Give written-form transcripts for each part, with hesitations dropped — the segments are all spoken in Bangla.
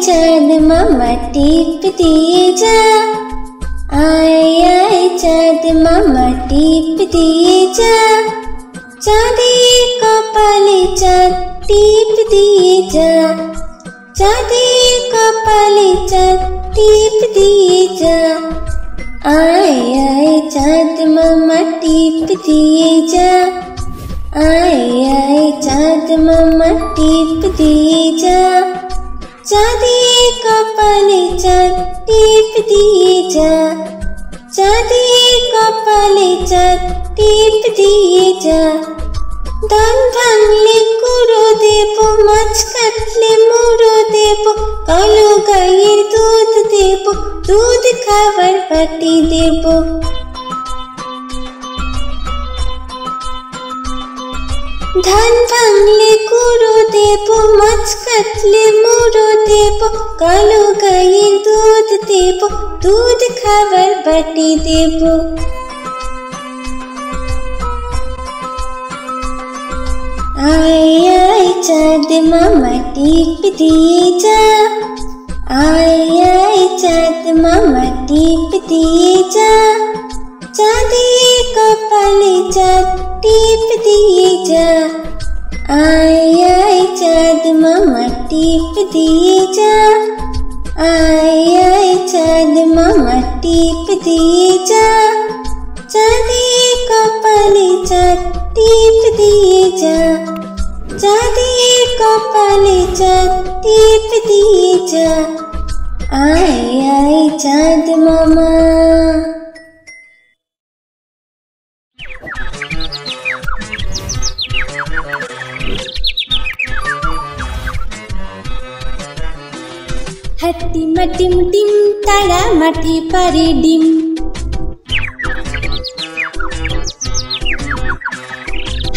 चाँद मामा टीप दिए जा, आए आए चाँद मामा टीप दिए जा, चाँदी कपाले चाँद टीप दिए जा, चाँदी कपाले चाँद टीप दिए जा, आए आए चाँद मामा टीप दिए जा, आए आए चाँद मामा टीप दिए जा, चाँदी कपाले चाँद टीप दिए जा, चाँदी कपाले चाँद टीप दिए जा, धान भांगले कुड़ो देबो, माछ काटले मुड़ो देबो, कालो गायेर दूध देबो, दूध खाবার बाटी देबो। धान भांगले कुड़ो देबो, माछ काटले मुड़ो देबो, कालो गायेर दूध देबो, दूध खाবার बाटी देबो। आए आए चाँद मामा टीप दिए जा, आए आए चाँद मामा टीप दिए जा, चाँदी कपाले चाँद टीप दिए जा, आए आए चाँद मामा टीप दिए जा, आए आए चाँद मामा टीप दिए जा, चाँदी कपाले चाँद टीप दिए जा, चाँदी कपाले चाँद टीप दिए जा, आए आए चाँद मामा। হাট্টিমা টিম টিম তারা মাটি পারে ডিম,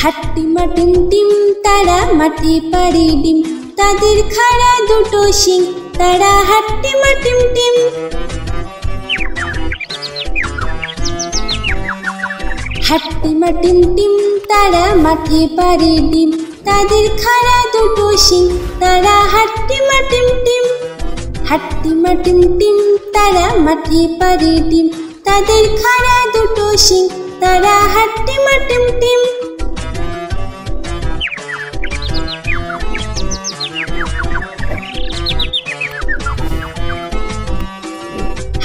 হাট্টিমা টিম টিম তারা মাটি পারে ডিম, তাদের খাড়া দুটো শিং, তারা হাট্টিমা টিম টিম। হাট্টিমা টিম টিম তারা মাটি পারে ডিম, তাদের খাড়া দুটো শিং, তারা হাট্টিমা টিম টিম। হাট্টিমা টিম টিম তারা মাটি পারে ডিম, তাদের খাড়া দুটো শিং, তারা হাট্টিমা টিম টিম।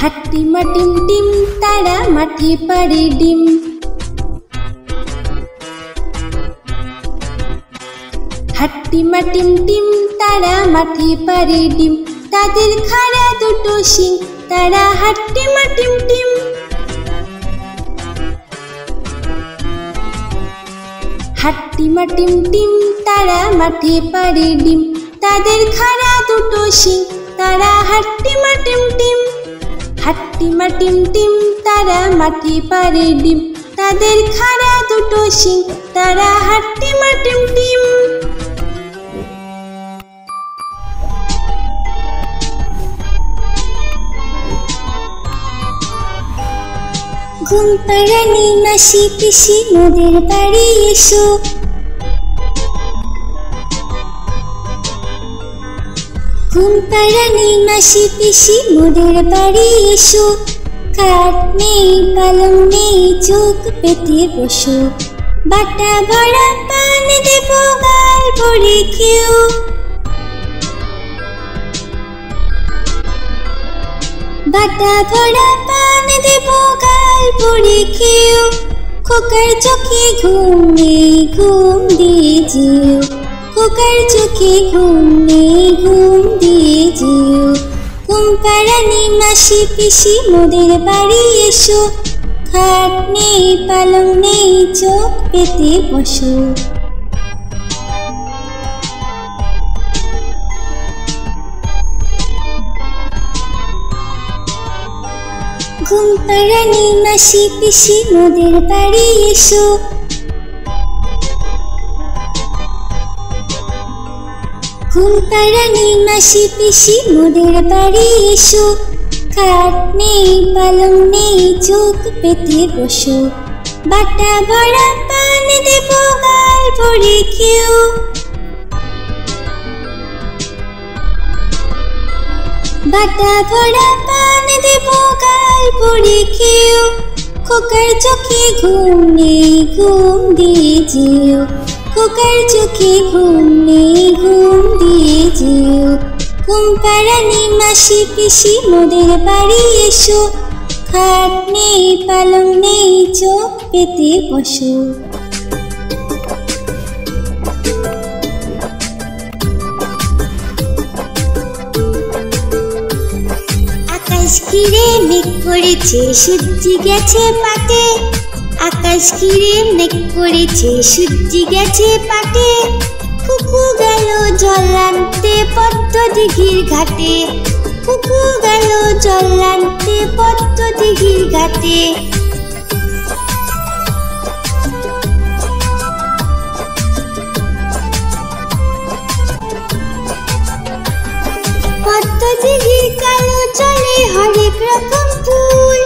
হাট্টিমা টিম টিম তারা মাটি পারে ডিম, হাট্টিমা টিম টিম তারা মাটি পারে ডিম, তাদের খাড়া দুটো শিং, তারা হাট্টিমা টিম টিম। হাট্টিমা টিম টিম তারা মাটি পারে ডিম, তাদের খাড়া দুটো শিং, তারা হাট্টিমা টিম টিম। হাট্টিমা টিম টিম তারা মাটি পারে ডিম, তাদের খাড়া দুটো শিং, তারা হাট্টিমা টিম টিম। ঘুম পাড়ানি মাসি পিসি মোদের বাড়ি এসো, ঘুম পাড়ানি মাসি পিসি মোদের বাড়ি এসো, খাট নেই পালং নেই চোখ পেতে বসো, বাটা ভরা পান দেব গাল ভরে খেও, বাটা ভরা পান দেব গাল ভরে খেও, খোকার চোখে ঘুম নেই ঘুম দিয়ে যেও, খোকার চোখে ঘুম নেই ঘুম দিয়ে যেও। ঘুম পাড়ানি মাসি পিসি মোদের বাড়ি এসো, খাট নেই পালং নেই চোখ পেতে বসো। ঘুম পাড়ানি মাসি পিসি মোদের বাড়ি এসো, ঘুম পাড়ানি মাসি পিসি মোদের বাড়ি এসো, খাট নেই পালং নেই চোখ পেতে বসো বাটা ভরা পান দেব গাল ভরে খেও বাটা ভরা পান দেব গাল ভরে খেও খোকার চোখে ঘুম নেই ঘুম দিয়ে যেও খোকার চোখে ঘুম নেই ঘুম দিয়ে যেও কুম্পারানি মাসি পিসি মোদের বাড়ি এসো খাট নেই পালং নেই চোখ পেতে বসো আকাশ ঘিরে মেঘ করেছে সূর্যি গেছে পাটে আকাশ ঘিরে মেঘ করেছে সূর্যি গেছে পাটে কুকু গেল জল আনতে পদ্ম দিঘির ঘাটে কুকু গেল জল আনতে পদ্ম দিঘির ঘাটে পদ্ম দিঘির কালো চলে হরেক রকম ফুল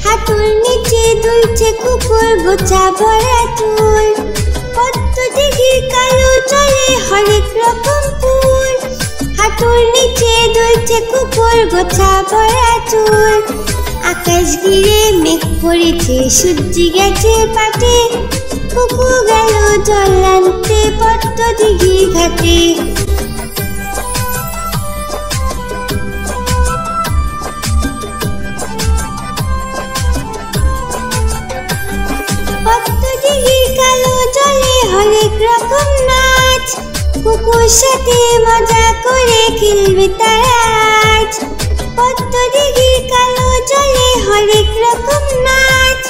হাঁটুর নিচে দুলছে কুকুর গোছা ভরা চুল পদ্ম দিঘির কালো চলে হরেক রকম ফুল হাঁটুর নিচে দুলছে কুকুর গোছা ভরা চুল আকাশ ঘিরে মেঘ পড়েছে সূর্যি গেছে পাটে কুকু গেল জল আনতে পদ্ম দিঘির ঘাটে পদ্ম দিঘির কালো জলে হরেক রকম নাচ কুকুর সাথে মজা করে খেলবে তারা আজ পদ্ম দিঘির কালো জলে হরেক রকম নাচ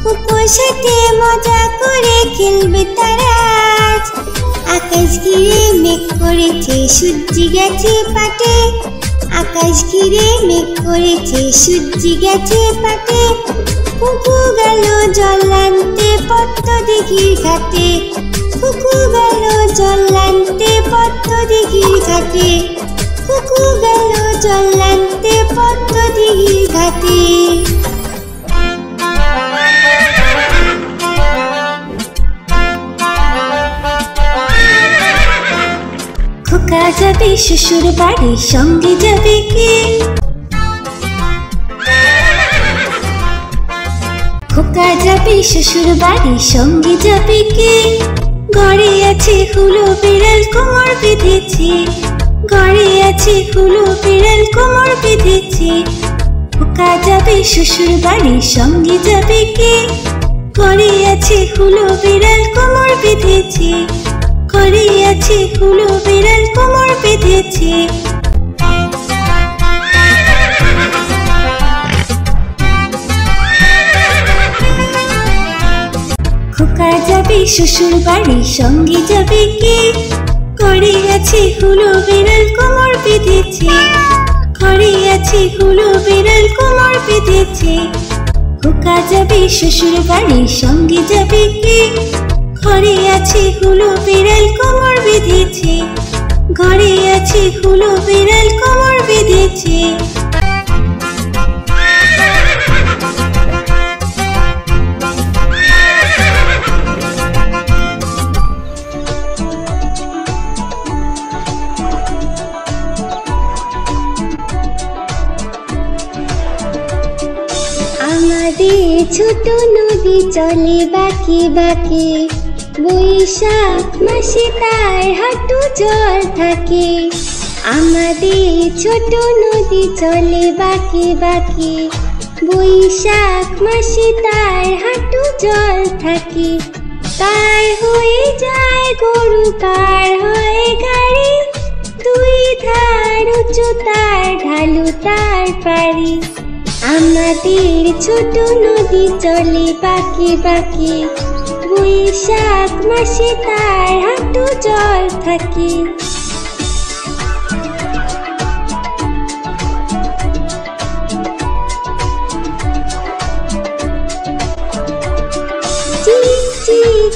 কুকুর সাথে মজা করে খেলবে তারা আজ আকাশ ঘিরে মেঘ করেছে সূর্যি গেছে পাটে আকাশ ঘিরে মেঘ করেছে সূর্যি গেছে পাটে কুকু গেল জল আনতে পদ্ম দিঘির ঘাটে কুকু গেল জল আনতে পদ্ম দিঘির ঘাটে কুকু গেল জল আনতে পদ্ম দিঘির ঘাটে খোকা যাবে শ্বশুর বাড়ি সঙ্গে যাবে কে খোকা যাবে শ্বশুর বাড়ি সঙ্গে যাবে কে ঘরে আছে হুলো বিড়াল কোমর বেঁধেছে ঘরে আছে হুলো বিড়াল কোমর বেঁধেছে খোকা যাবে শ্বশুর বাড়ি সঙ্গে যাবে কে ঘরে আছে হুলো বিড়াল কোমর বেঁধেছে ঘরে আছে হুলো বিড়াল কোমর বেঁধেছে খোকা যাবে শ্বশুর বাড়ি সঙ্গে যাবে কে ঘরে আছে হুলো বিড়াল কোমর বেঁধেছে ঘরে আছে হুলো বিড়াল কোমর বেঁধেছে খোকা যাবে শ্বশুর বাড়ি সঙ্গে যাবে কে ঘরে আছে হুলো বিড়াল কোমর বেঁধেছে ঘরে আছে হুলো বিড়াল কোমর বেঁধেছে আমাদের ছোট নদী চলে বাঁকে বাঁকে বৈশাখ মাসে তার হাঁটু জল থাকে আমাদের ছোট নদী চলে বাঁকে বাঁকে বৈশাখ মাসে তার হাঁটু জল থাকে পার হয়ে যায় গরু পার হয়ে গাড়ি দুই ধার উঁচু তার ঢালু তার পারি আমাদের ছোট নদী চলে বাঁকে বাঁকে বৈশাখ মাসে তার হাঁটু জল থাকে চিক চিক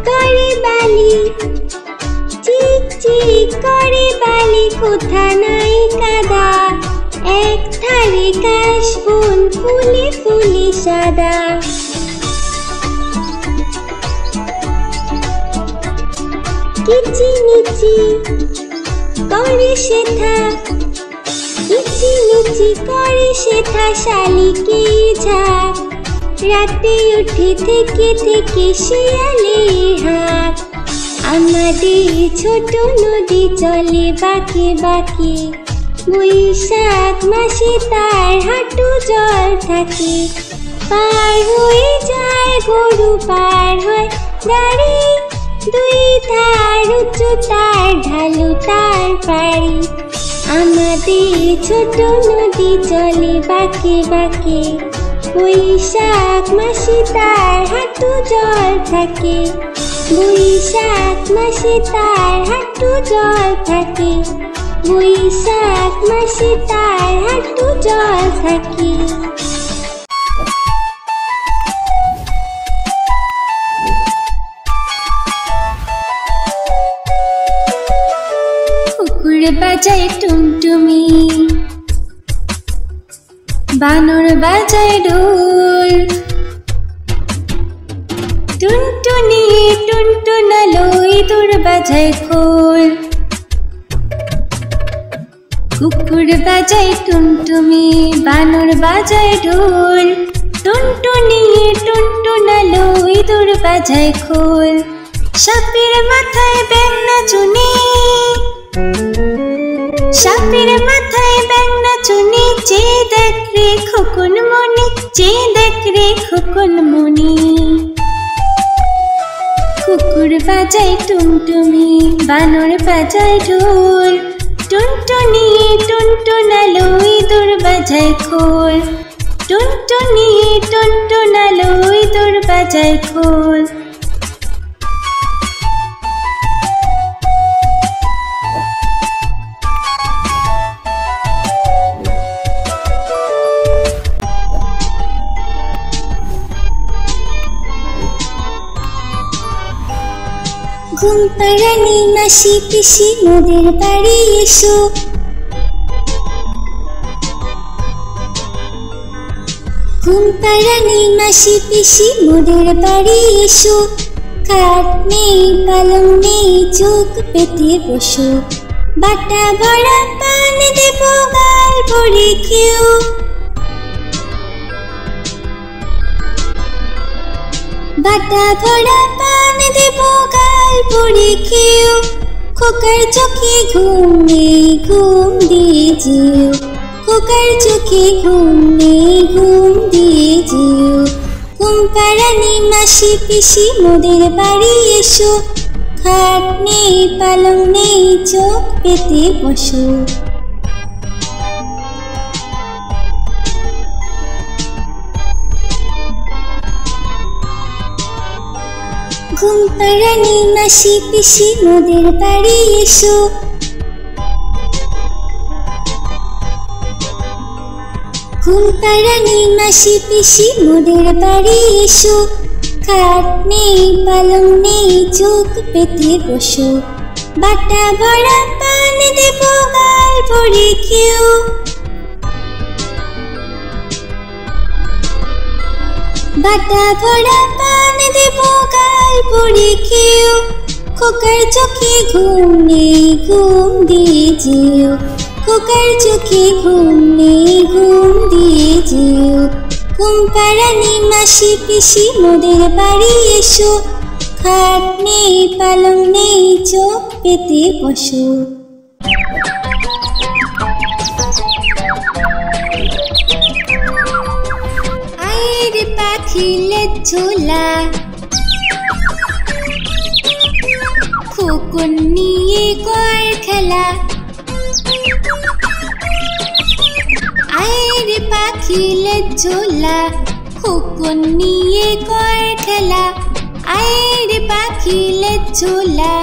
করে বালি চিক চিক করে বালি কোথা নাই কাদা এক ফুলে ফুলে সাদা। কিচিমিচি করে শেঠা, কিচিমিচি করে শেঠা শালিকের ঝাঁক। রাতে উঠে থেকে থেকে শিয়ালের হাঁক। আমাদের ছোট নদী চলে বাঁকে বাঁকে, বৈশাখ মাসে তার হাঁটু জল থাকে। পার হয়ে যায় গরু, পার হয় গাড়ি, দুই ধার উঁচু তার ঢালু তার পাড়ি। আমাদের ছোট নদী চলে বাঁকে বাঁকে, বৈশাখ মাসে তার হাঁটু জল থাকে। বৈশাখ মাসে তার হাঁটু জল থাকে, বৈশাখ মাসে তার হাঁটু জল থাকে। কুকুর বাজায় টুনটুমি, বানর বাজায় ঢোল। টুনটুনি টুনটুনালো ইঁদুর বাজায় খোল। কুকুর বাজায় টুনটুমি, বানর বাজায় ঢোল। টুনটুনি টুনটুনালো ইঁদুর বাজায় খোল। সাপের মাথায় ব্যাঙ নাচুনি, সাপের মাথায় ব্যাঙ নাচুনি। চেয়ে দেখ রে খোকন মনি, চেয়ে দেখ রে খোকন মনি। কুকুর বাজায় টুনটুমি, বানর বাজায় ঢোল। টুনটুনি টুনটুনালো ইঁদুর বাজায় খোল। টুনটুনি টুনটুনালো ইঁদুর বাজায় খোল। ঘুম পাড়ানি মাসি পিসি মোদের বাড়ি এসো। ঘুম পাড়ানি মাসি পিসি মোদের বাড়ি এসো। খাট নেই পালং নেই চোখ পেতে বসো। বাটা ভরা পান দেব গাল ভরে খেও। বাটা ভরা পান দেব গাল ভরে খেও। খোকার চোখে ঘুম নেই ঘুম দিয়ে যেও। খোকার চোখে ঘুম নেই ঘুম দিয়ে যেও। ঘুম পাড়ানি মাসি পিসি মোদের বাড়ি এসো। খাট নেই পালং নেই চোখ পেতে বসো। ঘুম পাড়ানি মাসি পিসি মোদের বাড়ি এসো। ঘুম পাড়ানি মাসি পিসি মোদের বাড়ি এসো। খাট নেই পালং নেই চোখ পেতে বসো। বাটা ভরা পান দেব গাল ভরে খেও। বাটা ভরা পান দেব গাল ভরে খেও। খোকার চোখে ঘুম নেই ঘুম দিয়ে যেও। খোকার চোখে ঘুম নেই ঘুম দিয়ে যেও। ঘুম পাড়ানি মাসি পিসি মোদের বাড়ি এসো। খাট নেই পালং নেই চোখ পেতে বসো। আয়ের পাখি লেজ ঝোলা, খোকন নিয়ে কর খেলা। আয়ের পাখি লেজ ঝোলা, খোকন নিয়ে কর খেলা। আয়ের পাখি লেজ ঝোলা,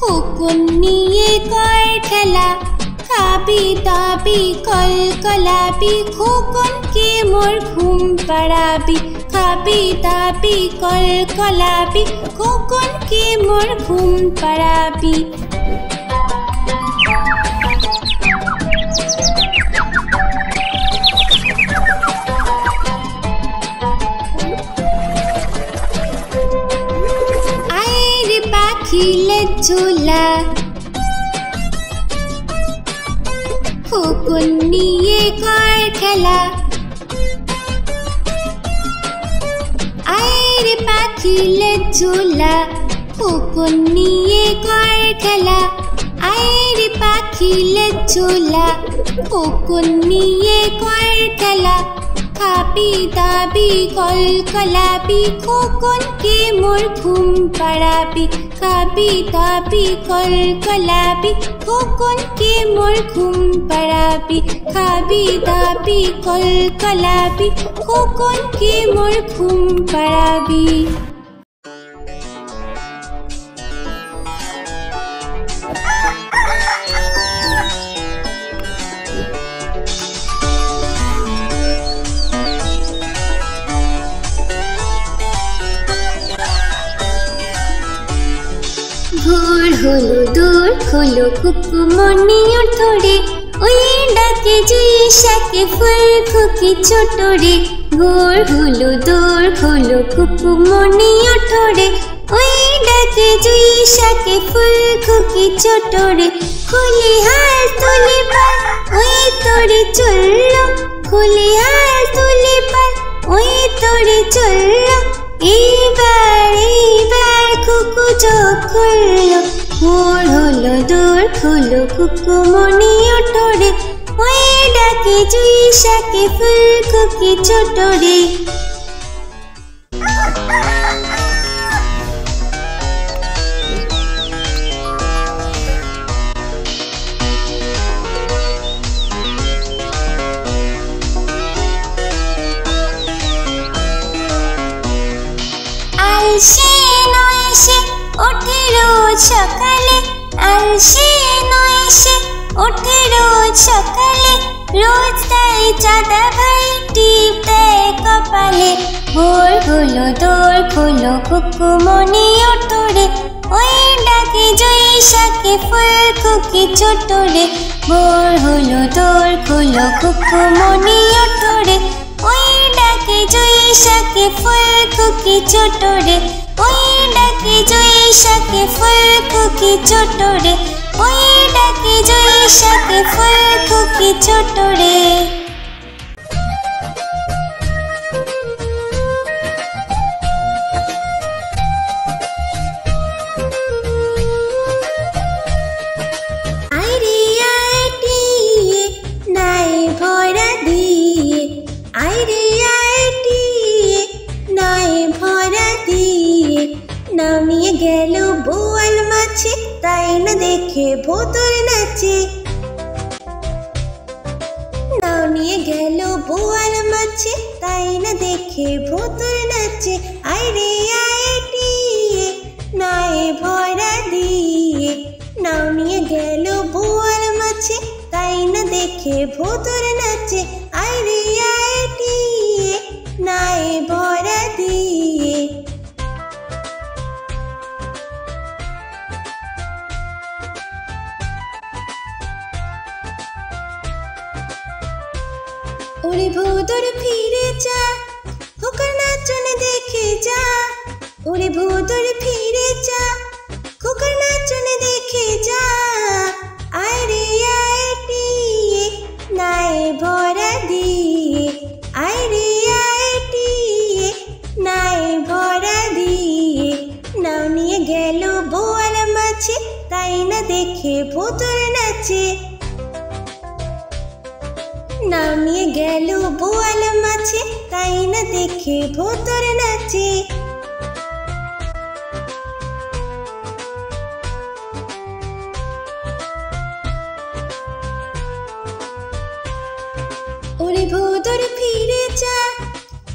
খোকন নিয়ে কর খেলা। খাবি দাবি কল কলাবি, খোকনকে মোর ঘুম পাড়াবি। খাবি দাবি কল কলাবি, খোকনকে মোর ঘুম পাড়াবি। ঝোলা খোকন নিয়ে কর খেলা আয় পাখিলে ঝোলা খোকন নিয়ে কর খেলা আয় পাখিলে ঝোলা খোকন নিয়ে কর খেলা খাবি দাবি কলকলাবি খোকনকে মোর ঘুম পাড়াবি খাবি দাবি কলকলাবি খোকনকে মোর ঘুম পাড়াবি খাবি দাবি কলকলাবি খোকনকে মোর ঘুম পাড়াবি ভোর হলো দূর হলো কুকুমনি ওঠরে ওই ডাকে জুই শাকে ফুল খুকি ছোট রে ভোর হলো দূর হলো কুকুমনি ওঠরে ওই ডাকে জুই শাকে ফুল খুকি ছোট রে খুলি হাত তুলি পাল ওই তোরে চললো খুলি হাত তুলি পাল ওই তোরে চললো এইবার কুকু চোখ খুললো ভোর হলো দূর হলো কুকুমনি ওঠরে ওই ডাকে জুই শাকে ফুল খুকি ছোট রে আলসে নয় সে ওঠে রোজ সকালে আলসে নয় সে ওঠে রোজ সকালে রোজ তাই চাঁদা ভাই টিপ দেয় কপালে ভোর হলো দৌড় হলো কুকুমনি ওঠরে ওই ডাকে জুই শাকে ফুল খুকি ছোট রে ভোর হলো দৌড় হলো কুকুমনি ওঠরে ওই ডাকে জুই শাকে ফুল খুকি ছোট রে ওই ডাকে জুই শাকে ফুল খুকি ছোট রে ওই ডাকে জুই শাকে ফুল খুকি ছোট রে নামিয়ে গেল বোয়াল মাছে তাই না দেখে ভোতর নাচে নামিয়ে গেল বোয়াল মাছে তাই না দেখে ভোতর নাচে আইরে আইটিয়ে নাই ভরা দিয়ে নামিয়ে গেল বোয়াল মাছে তাই না দেখে ভোতর নাচে আইরে আইটিয়ে নাই ভরা দিয়ে ওরে ভোতর ফিরে যা খোকার নাচন দেখে যা ওরে ভোতর ফিরে যা খোকার নাচন দেখে যা আইরে আইটিয়ে নাই ভরা দিয়ে আইরে আইটিয়ে নাই ভরা দিয়ে নাও নিয়ে গেল বোয়াল মাছে তাই না দেখে ভোতর নাচে নামিয়ে গেল বোয়াল মাছে তাই না দেখে ভোতর নাচে ওরে ভোতর ফিরে যা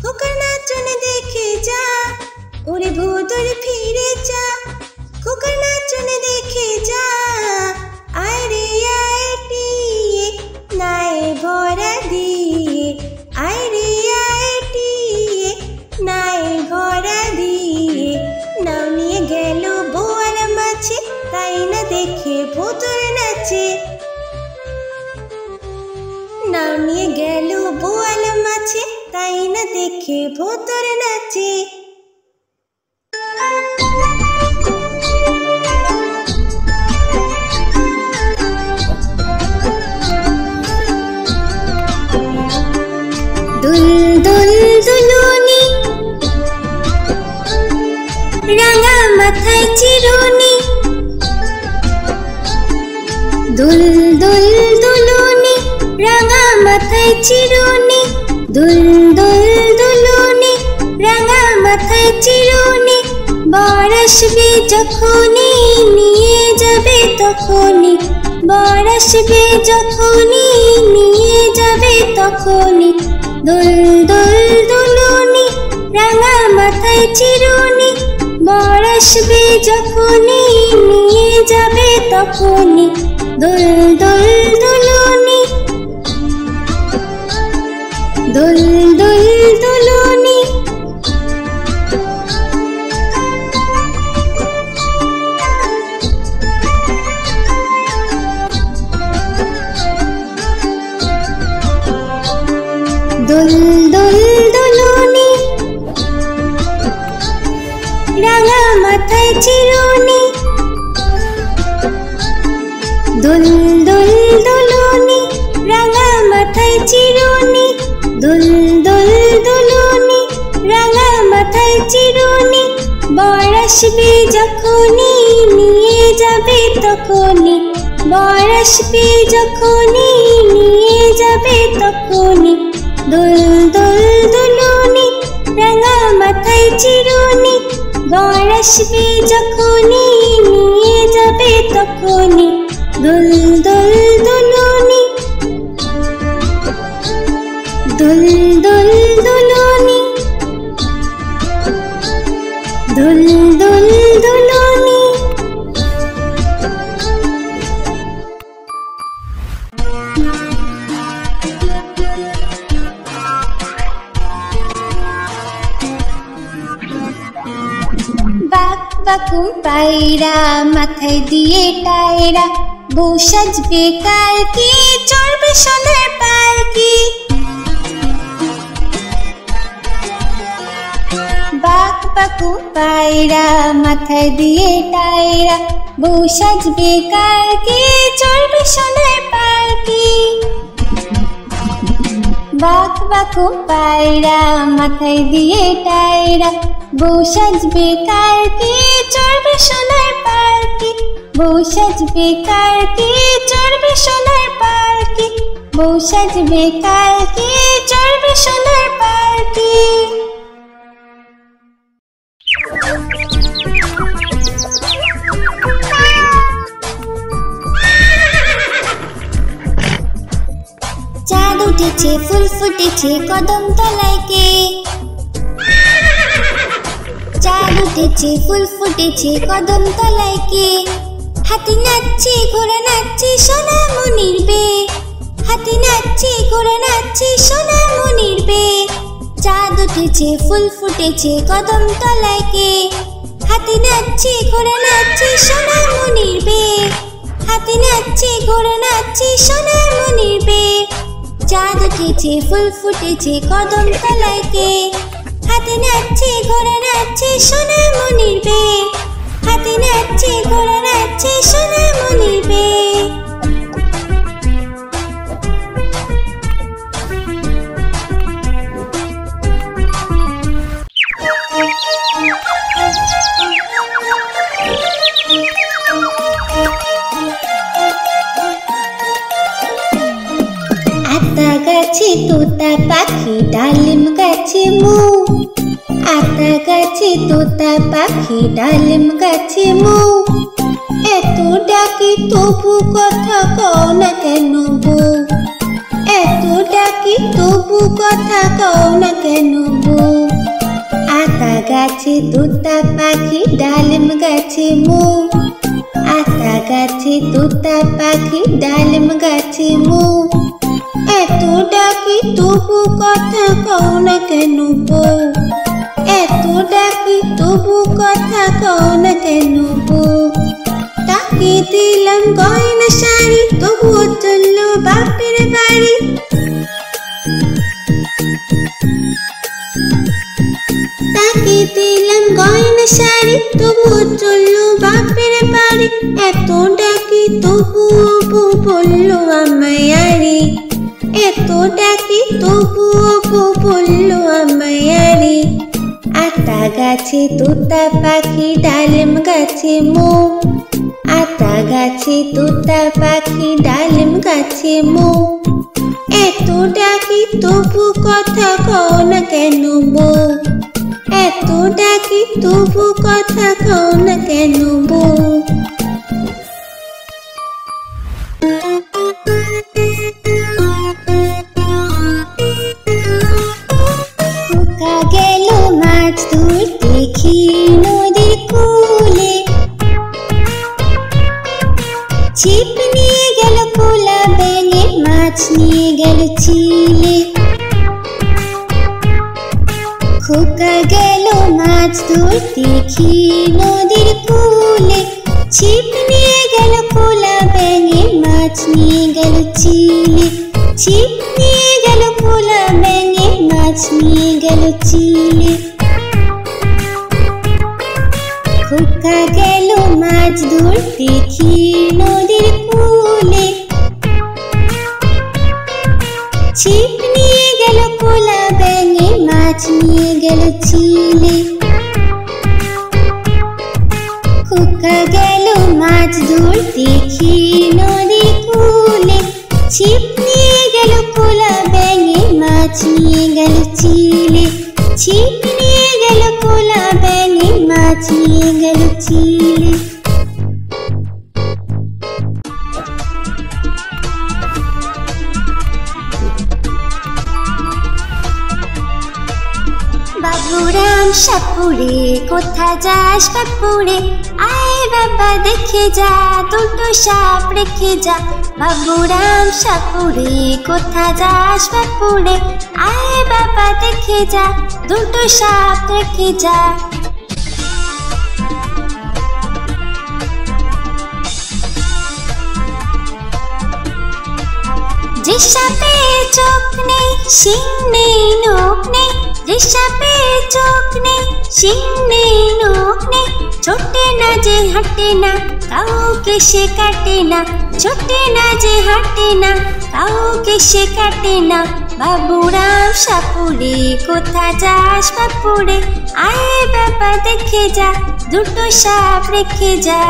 খোকার নাচন দেখে যা ওরে ভোতর ফিরে যা খোকার নাচন দেখে যা আইরে আইটিয়ে নাই ভরা দিয়ে আইরে আইটিয়ে নাই ভরা দিয়ে নাও নিয়ে গেল বোয়াল মাছে তাই না দেখে ভোতর নাচে নাও নিয়ে গেল বোয়াল মাছে তাই না দেখে ভোতর নাচে মাথায় চিরুনি দুল দুল দুলুনি রাঙা মাথায় চিরুনি দুল দুল দুলুনি রাঙা মাথায় চিরুনি বর আসবে যখনই নিয়ে যাবে তখনই বর আসবে যখনই নিয়ে যাবে তখনই দুল দুল দুলুনি রাঙা মাথায় চিরুনি বর আসবে যখনই নিয়ে যাবে তখনই দুল দুল দুলুনি দুল দুল দুলুনি দুল দুল দুলুনি রাঙা মাথায় চিরুনি দুল দুল দুলুনি রাঙা মাথায় চিরুনি দুল দুল দুলুনি রাঙা মাথায় চিরুনি বর আসবে যখনই নিয়ে যাবে তখনই বর আসবে যখনই নিয়ে যাবে তখনই দুল দুল দুলুনি রাঙা মাথায় চিরুনি বর আসবে যখনই নিয়ে যাবে তখনই দুল দুল দুলুনি দুল দুল দুলুনি দুল দুল দুলুনি বাকুম পায়রা মাথায় দিয়ে টায়রা বউ সাজবে কালকে চড়বে সোনার পালকি বাকুম পায়রা মাথায় দিয়ে টায়রা বউ সাজবে কালকে চড়বে সোনার পালকি বাকুম পায়রা মাথায় দিয়ে টায়রা বউ সাজবে কালকে চড়বে সোনার পালকি বউ সাজবে কালকে চড়বে সোনার পালকি বউ সাজবে কালকে চড়বে সোনার পালকি চাঁদ উঠেছে ফুল ফুটেছে কদম তলায় কে চাঁদ উঠেছে ফুল ফুটেছে কদম তলায় কে হাতি নাচছে ঘোড়া নাচছে সোনা মনির বে হাতি নাচছে ঘোড়া নাচছে সোনা মনির বে চাঁদ উঠেছে ফুল ফুটেছে কদম তলায় কে হাতি নাচছে ঘোড়া নাচছে সোনা মনির বে হাতি নাচছে ঘোড়া নাচছে সোনা মনির বে চাঁদ উঠেছে ফুল ফুটেছে কদম তলায় কে হাতি নাচছে ঘোড়া নাচছে সোনা মনির বে হাতি নাচছে ঘোড়া নাচছে সোনা মনির বে আতা গাছে তোতা পাখি ডালিম গাছে মু আতা গাছে তোতা পাখি ডালিম গাছে মু এত ডাকি তবু কথা কও না কেন বউ এত ডাকি তবু কথা কও না কেন বউ আতা গাছে তোতা পাখি ডালিম গাছে মু আতা গাছে তোতা পাখি ডালিম গাছে মু এত ডাকি তবু কথা কও না কেন বউ এত ডাকি তবু কথা কও না কেন বউ তাকে দিলাম গয়না শাড়ি তবুও চললো বাপের বাড়ি তাকে দিলাম গয়না শাড়ি তবুও চললো বাপের বাড়ি এত ডাকি তবুও বউ বললো আমায় আরে এত ডাকি তবুও বউ বললো আমায় আরে আতা গাছে তোতা পাখি ডালিম গাছে মো, আতা গাছে তোতা পাখি ডালিম গাছে মো, এত ডাকি তবু কথা কও না কেন বউ, এত ডাকি তবু কথা কও না কেন বউ। খোকা গেল মাছ ধরতে ক্ষীর নদীর কূলে, ছিপ নিয়ে গেল কোলা ব্যাঙে, মাছ নিয়ে গেল চিলে। খোকা গেল মাছ ধরতে ক্ষীর নদীর কূলে, ছিপ নিয়ে গেল কোলা ব্যাঙে, মাছ নিয়ে গেল চিলে। ছিপ নিয়ে গেল কোলা ব্যাঙে, মাছ নিয়ে গেল চিলে। খোকা গেল মাছ ধরতে ক্ষীর নদীর কূলে, ছিপ নিয়ে গেল কোলা ব্যাঙে, মাছ নিয়ে গেল চিলে। খোকা গেল মাছ ধরতে ক্ষীর নদীর কূলে, ছিপ নিয়ে গেল কোলা ব্যাঙে, মাছ নিয়ে গেল চিলে। ছিপ নিয়ে গেল কোলা ব্যাঙে, মাছ নিয়ে গেল চিলে। বাবুরাম সাপুরে কোথা যাস বাপুরে, আয় বাবা দেখে যা দুটো সাপ রেখে যা। বাবুরাম সাপুরে কোথা যাস বাপুরে, আয় বাবা দেখে যা দুটো সাপ রেখে যা। যে সাপের চোখ নেই শিং নেই নখ নেই, যে সাপের চোখ নেই শিং নেই নখ নেই, ছোটে না যে হাঁটে না কাউকে সে কাটে না, ছোটে না যে হাঁটে না কাউকে সে কাটে না। বাবুরাম সাপুরে কোথা যাস বাপুরে, আয় বাবা দেখে যা দুটো সাপ রেখে যা।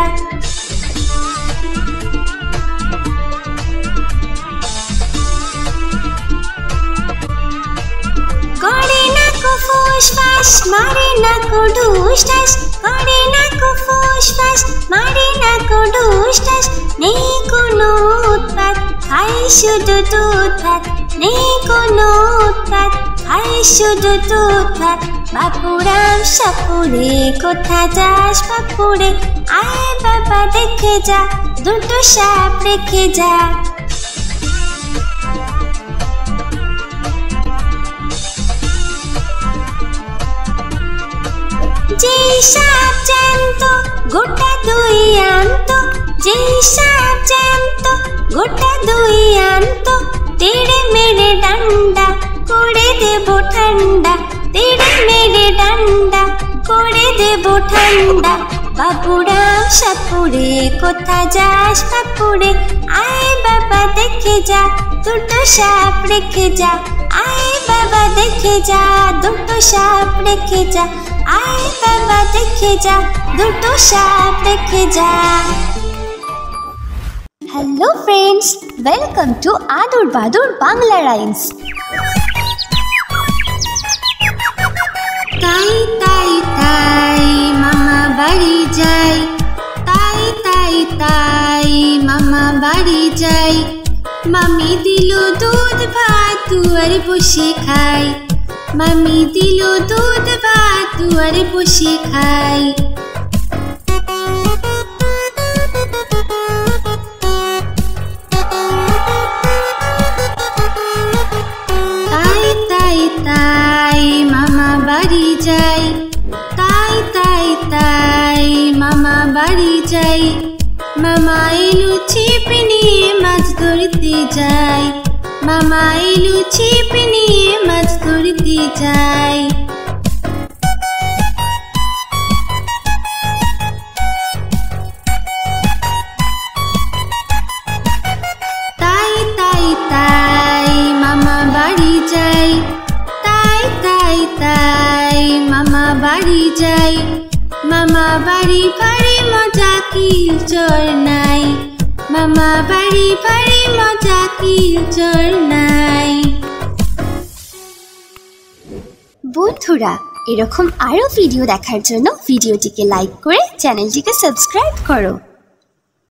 করে না কো ফুস ফাস মারে না কো ঢুস ঢাস, করে না কো ফুস ফাস মারে না কো ঢুস ঢাস। নেই কোনো উৎপাত খাই শুধু দুধ ভাত, নেই কোনো উৎপাত খাই শুধু দুধ ভাত। বাপুরাম সাপুরে কোথা যাস বাপুরে, আয় বাবা দেখে যা দুটো সাপ রেখে যা। যেই সাপ জ্যান্ত গোটা দুই আনত, যেই সাপ জ্যান্ত গোটা দুই আনত, তেড়ে মেরে ডান্ডা করে দেব ঠান্ডা, তেড়ে মেরে ডান্ডা করে দেব ঠান্ডা। বাবুরাম সাপুরে কোথা যাস বাপুরে, আয় বাবা দেখে যা দুটো সাপ রেখে যা। আয় বাবা দেখে যা দুটো সাপ রেখে যা, আয় বাবা দেখে যা দুটো সাপ রেখে যা। হ্যালো ফ্রেন্ডস, ওয়েলকাম টু আদুর বাদুর বাংলা রাইমস। তাই তাই তাই মামা বাড়ি যাই, তাই তাই তাই মামা বাড়ি যাই। মামি দিল দুধ ভাত দুয়ারে বসে খাই, মামি দিল দুধ ভাত দুয়ারে বসে খাই। তাই তাই তাই মামা বাড়ি যাই, তাই তাই তাই মামা বাড়ি যাই। মামা এলো ছিপ নিয়ে মাছ ধরতে যাই, মামা এলো ছিপ নিয়ে মাছ ধরতে যাই। তাই তাই তাই মামা বাড়ি যাই, তাই তাই তাই মামা বাড়ি যাই। নাই, মামা বাড়ি ভারী মজা কি চোর নাই, মামা বাড়ি ভারী মজা কি চোর নাই। বন্ধুরা, এরকম আরো ভিডিও দেখার জন্য ভিডিওটিকে লাইক করে চ্যানেলটিকে সাবস্ক্রাইব করো।